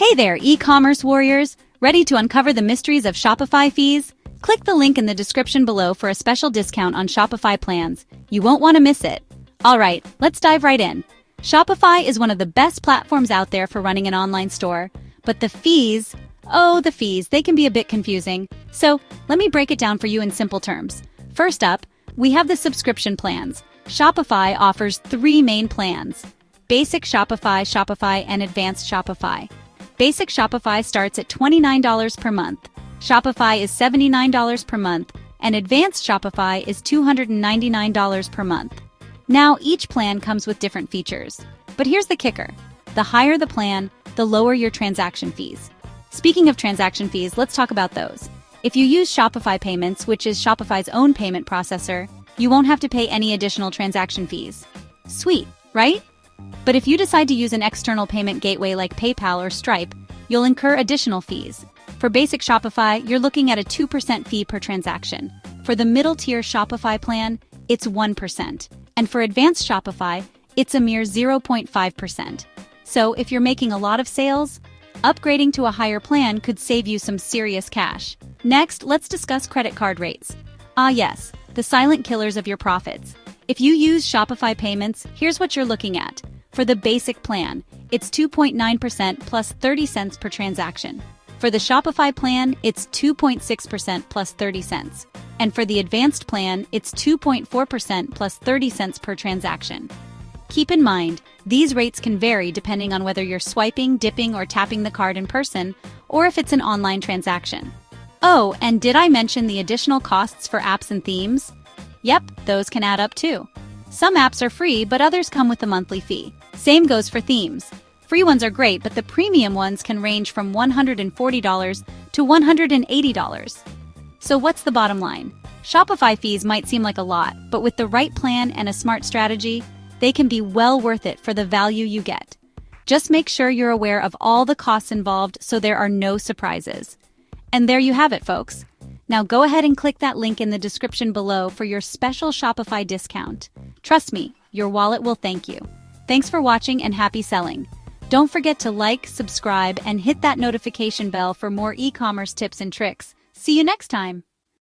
Hey there, e-commerce warriors! Ready to uncover the mysteries of Shopify fees? Click the link in the description below for a special discount on Shopify plans. You won't want to miss it. Alright, let's dive right in. Shopify is one of the best platforms out there for running an online store, but the fees, they can be a bit confusing. So, let me break it down for you in simple terms. First up, we have the subscription plans. Shopify offers three main plans: Basic Shopify, and Advanced Shopify. Basic Shopify starts at $29 per month. Shopify is $79 per month, and Advanced Shopify is $299 per month. Now, each plan comes with different features. But here's the kicker. The higher the plan, the lower your transaction fees. Speaking of transaction fees, let's talk about those. If you use Shopify Payments, which is Shopify's own payment processor, you won't have to pay any additional transaction fees. Sweet, right? But if you decide to use an external payment gateway like PayPal or Stripe, you'll incur additional fees. For Basic Shopify, you're looking at a 2% fee per transaction. For the middle-tier Shopify plan, it's 1%. And for Advanced Shopify, it's a mere 0.5%. So if you're making a lot of sales, upgrading to a higher plan could save you some serious cash. Next, let's discuss credit card rates. Ah yes, the silent killers of your profits. If you use Shopify Payments, here's what you're looking at. For the basic plan, it's 2.9% plus 30 cents per transaction. For the Shopify plan, it's 2.6% plus 30 cents. And for the advanced plan, it's 2.4% plus 30 cents per transaction. Keep in mind, these rates can vary depending on whether you're swiping, dipping, or tapping the card in person, or if it's an online transaction. Oh, and did I mention the additional costs for apps and themes? Yep, those can add up too. Some apps are free, but others come with a monthly fee. Same goes for themes. Free ones are great, but the premium ones can range from $140 to $180. So what's the bottom line? Shopify fees might seem like a lot, but with the right plan and a smart strategy, they can be well worth it for the value you get. Just make sure you're aware of all the costs involved so there are no surprises. And there you have it, folks. Now go ahead and click that link in the description below for your special Shopify discount. Trust me, your wallet will thank you. Thanks for watching and happy selling. Don't forget to like, subscribe, and hit that notification bell for more e-commerce tips and tricks. See you next time.